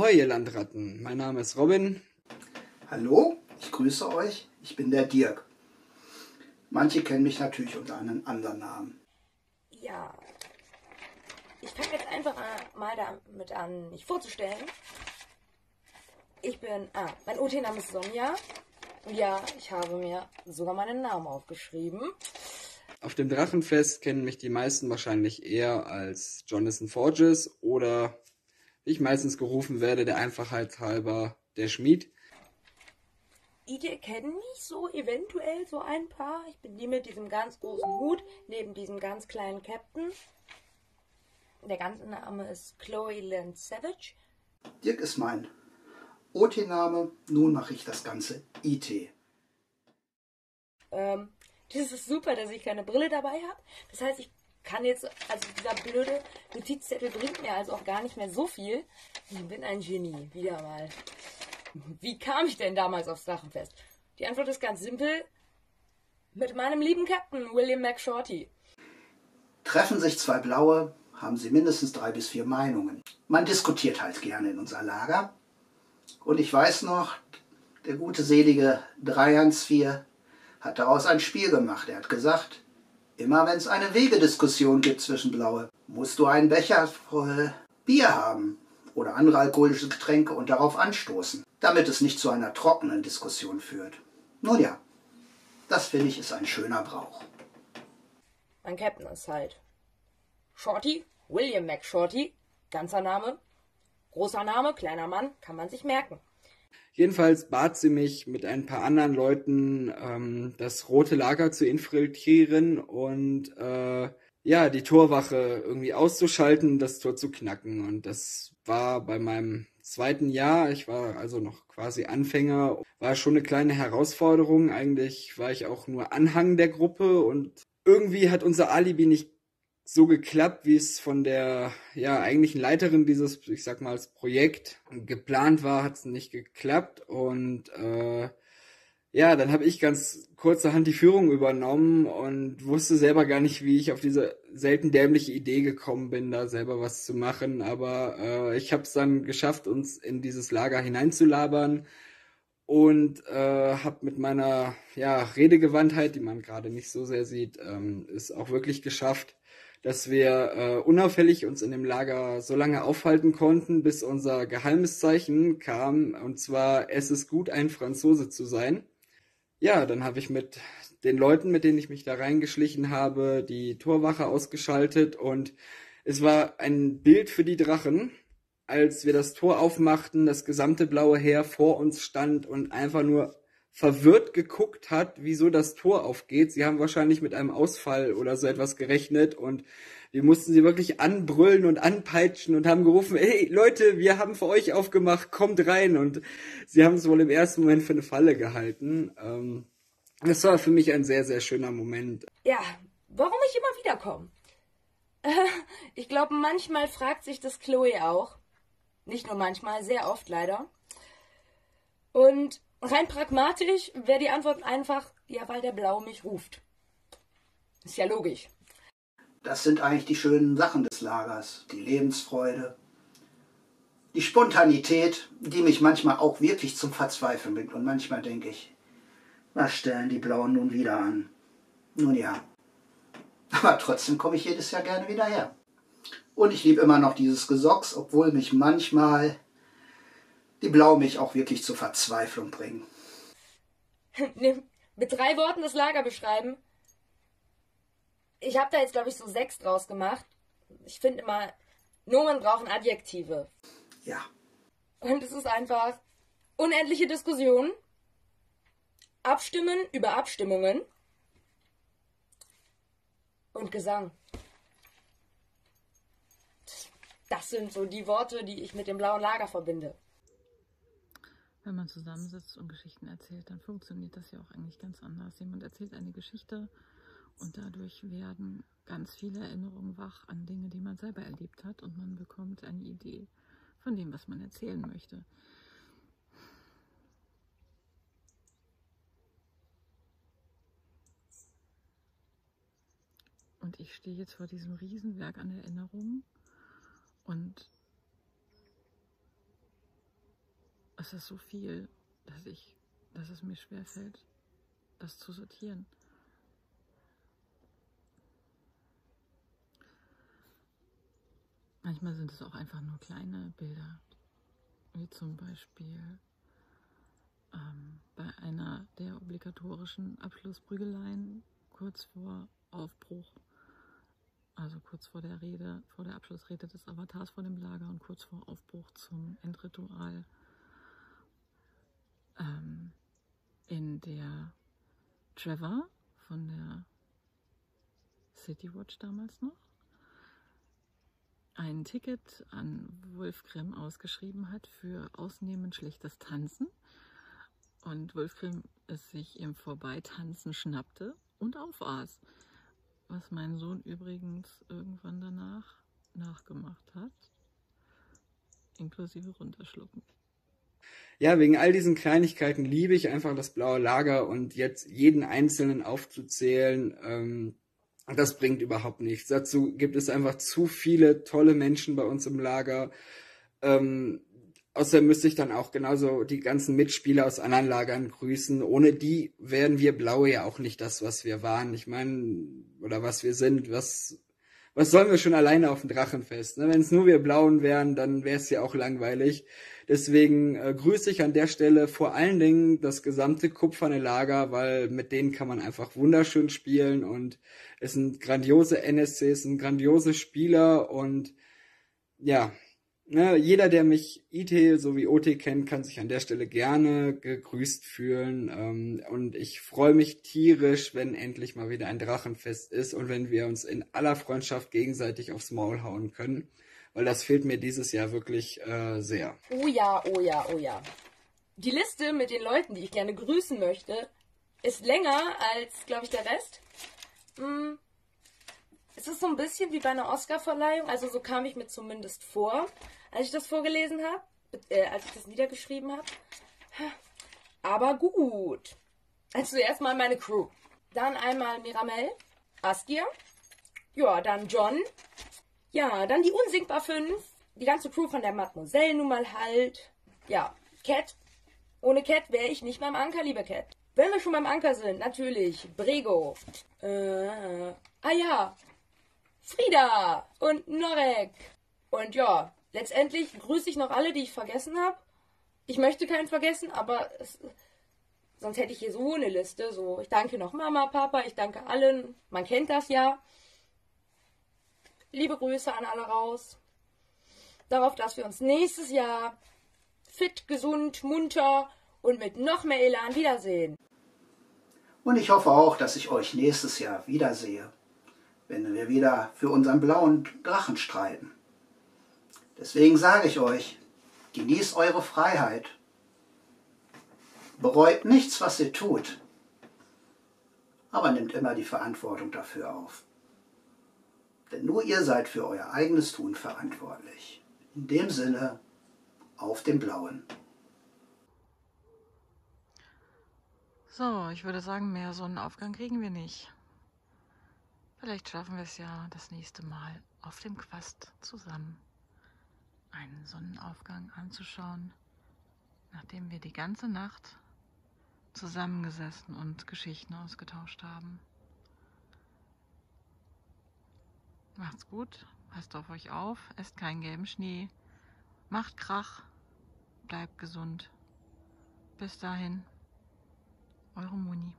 Ahoi, ihr Landratten. Mein Name ist Robin. Hallo, ich grüße euch. Ich bin der Dirk. Manche kennen mich natürlich unter einem anderen Namen. Ja, ich fange jetzt einfach mal damit an, mich vorzustellen. Mein OT-Name ist Sonja. Und ja, ich habe mir sogar meinen Namen aufgeschrieben. Auf dem Drachenfest kennen mich die meisten wahrscheinlich eher als Jonathan Forges oder, wie ich meistens gerufen werde, der Einfachheit halber, der Schmied. Ihr kennt mich so eventuell so ein paar. Ich bin die mit diesem ganz großen Hut, neben diesem ganz kleinen Captain. Der ganze Name ist Chloe Lynn Savage. Dirk ist mein OT-Name, nun mache ich das Ganze IT. Das ist super, dass ich keine Brille dabei habe. Das heißt, ich kann jetzt, also dieser blöde Notizzettel bringt mir also auch gar nicht mehr so viel. Ich bin ein Genie, wieder mal. Wie kam ich denn damals aufs Drachenfest? Die Antwort ist ganz simpel. Mit meinem lieben Captain William McShorty. Treffen sich zwei Blaue, haben sie mindestens 3 bis 4 Meinungen. Man diskutiert halt gerne in unser Lager. Und ich weiß noch, der gute selige 314 hat daraus ein Spiel gemacht. Er hat gesagt, immer wenn es eine Wegediskussion gibt zwischen Blaue, musst du einen Becher voll Bier haben oder andere alkoholische Getränke und darauf anstoßen, damit es nicht zu einer trockenen Diskussion führt. Nun ja, das finde ich ist ein schöner Brauch. Mein Captain ist halt Shorty, William McShorty, ganzer Name, großer Name, kleiner Mann, kann man sich merken. Jedenfalls bat sie mich, mit ein paar anderen Leuten das Rote Lager zu infiltrieren und die Torwache irgendwie auszuschalten, das Tor zu knacken. Und das war bei meinem 2. Jahr, ich war also noch quasi Anfänger, war schon eine kleine Herausforderung. Eigentlich war ich auch nur Anhang der Gruppe und irgendwie hat unser Alibi nicht so geklappt, wie es von der eigentlichen Leiterin dieses, ich sag mal, als Projekt geplant war, hat es nicht geklappt und dann habe ich ganz kurzerhand die Führung übernommen und wusste selber gar nicht, wie ich auf diese selten dämliche Idee gekommen bin, da selber was zu machen, aber ich habe es dann geschafft, uns in dieses Lager hineinzulabern und habe mit meiner Redegewandtheit, die man gerade nicht so sehr sieht, es auch wirklich geschafft, dass wir unauffällig uns in dem Lager so lange aufhalten konnten, bis unser geheimes Zeichen kam, und zwar, es ist gut, ein Franzose zu sein. Ja, dann habe ich mit den Leuten, mit denen ich mich da reingeschlichen habe, die Torwache ausgeschaltet und es war ein Bild für die Drachen, als wir das Tor aufmachten, das gesamte blaue Heer vor uns stand und einfach nur verwirrt geguckt hat, wieso das Tor aufgeht. Sie haben wahrscheinlich mit einem Ausfall oder so etwas gerechnet und wir mussten sie wirklich anbrüllen und anpeitschen und haben gerufen, hey Leute, wir haben für euch aufgemacht, kommt rein. Und sie haben es wohl im ersten Moment für eine Falle gehalten. Das war für mich ein sehr, sehr schöner Moment. Ja, warum ich immer wieder komme? Ich glaube, manchmal fragt sich das Chloe auch. Nicht nur manchmal, sehr oft leider. Und rein pragmatisch wäre die Antwort einfach, ja, weil der Blau mich ruft. Ist ja logisch. Das sind eigentlich die schönen Sachen des Lagers, die Lebensfreude, die Spontanität, die mich manchmal auch wirklich zum Verzweifeln bringt. Und manchmal denke ich, was stellen die Blauen nun wieder an? Nun ja, aber trotzdem komme ich jedes Jahr gerne wieder her. Und ich liebe immer noch dieses Gesocks, obwohl mich manchmal die Blauen mich auch wirklich zur Verzweiflung bringen. Mit 3 Worten das Lager beschreiben. Ich habe da jetzt, glaube ich, so 6 draus gemacht. Ich finde immer, Nomen brauchen Adjektive. Ja. Und es ist einfach unendliche Diskussionen, Abstimmen über Abstimmungen und Gesang. Das sind so die Worte, die ich mit dem blauen Lager verbinde. Wenn man zusammensitzt und Geschichten erzählt, dann funktioniert das ja auch eigentlich ganz anders. Jemand erzählt eine Geschichte und dadurch werden ganz viele Erinnerungen wach an Dinge, die man selber erlebt hat und man bekommt eine Idee von dem, was man erzählen möchte. Und ich stehe jetzt vor diesem Riesenwerk an Erinnerungen und es ist so viel, dass es mir schwerfällt, das zu sortieren. Manchmal sind es auch einfach nur kleine Bilder, wie zum Beispiel bei einer der obligatorischen Abschlussprügeleien kurz vor Aufbruch, also kurz vor der Abschlussrede des Avatars vor dem Lager und kurz vor Aufbruch zum Endritual, in der Trevor von der City Watch damals noch ein Ticket an Wolfgrim ausgeschrieben hat für ausnehmend schlechtes Tanzen und Wolfgrim es sich im Vorbeitanzen schnappte und aufaß, was mein Sohn übrigens irgendwann danach nachgemacht hat, inklusive runterschlucken. Ja, wegen all diesen Kleinigkeiten liebe ich einfach das blaue Lager und jetzt jeden einzelnen aufzuzählen, das bringt überhaupt nichts. Dazu gibt es einfach zu viele tolle Menschen bei uns im Lager. Außerdem müsste ich dann auch genauso die ganzen Mitspieler aus anderen Lagern grüßen. Ohne die wären wir Blaue ja auch nicht das, was wir waren. Ich meine, oder was wir sind. Was sollen wir schon alleine auf dem Drachenfest? Ne? Wenn es nur wir Blauen wären, dann wäre es ja auch langweilig. Deswegen grüße ich an der Stelle vor allen Dingen das gesamte Kupferne Lager, weil mit denen kann man einfach wunderschön spielen und es sind grandiose NSCs, sind grandiose Spieler und ja, ne, jeder, der mich IT sowie OT kennt, kann sich an der Stelle gerne gegrüßt fühlen und ich freue mich tierisch, wenn endlich mal wieder ein Drachenfest ist und wenn wir uns in aller Freundschaft gegenseitig aufs Maul hauen können. Weil das fehlt mir dieses Jahr wirklich sehr. Oh ja, oh ja, oh ja. Die Liste mit den Leuten, die ich gerne grüßen möchte, ist länger als, glaube ich, der Rest. Es ist so ein bisschen wie bei einer Oscarverleihung, also so kam ich mir zumindest vor, als ich das vorgelesen habe, als ich das niedergeschrieben habe. Aber gut. Also zuerst mal meine Crew. Dann einmal Miramel, Askia, ja, dann John. Ja, dann die Unsinkbar 5, die ganze Crew von der Mademoiselle nun mal halt. Ja, Cat. Ohne Cat wäre ich nicht beim Anker, liebe Cat. Wenn wir schon beim Anker sind, natürlich Brego. Ja, Frieda und Norek. Und ja, letztendlich grüße ich noch alle, die ich vergessen habe. Ich möchte keinen vergessen, aber sonst hätte ich hier so eine Liste. So, ich danke noch Mama, Papa, ich danke allen. Man kennt das ja. Liebe Grüße an alle raus. Darauf, dass wir uns nächstes Jahr fit, gesund, munter und mit noch mehr Elan wiedersehen. Und ich hoffe auch, dass ich euch nächstes Jahr wiedersehe, wenn wir wieder für unseren blauen Drachen streiten. Deswegen sage ich euch, genießt eure Freiheit. Bereut nichts, was ihr tut, aber nehmt immer die Verantwortung dafür auf. Denn nur ihr seid für euer eigenes Tun verantwortlich. In dem Sinne, auf den Blauen. So, ich würde sagen, mehr Sonnenaufgang kriegen wir nicht. Vielleicht schaffen wir es ja das nächste Mal auf dem Quast zusammen einen Sonnenaufgang anzuschauen, nachdem wir die ganze Nacht zusammengesessen und Geschichten ausgetauscht haben. Macht's gut, passt auf euch auf, esst keinen gelben Schnee, macht Krach, bleibt gesund. Bis dahin, eure Moni.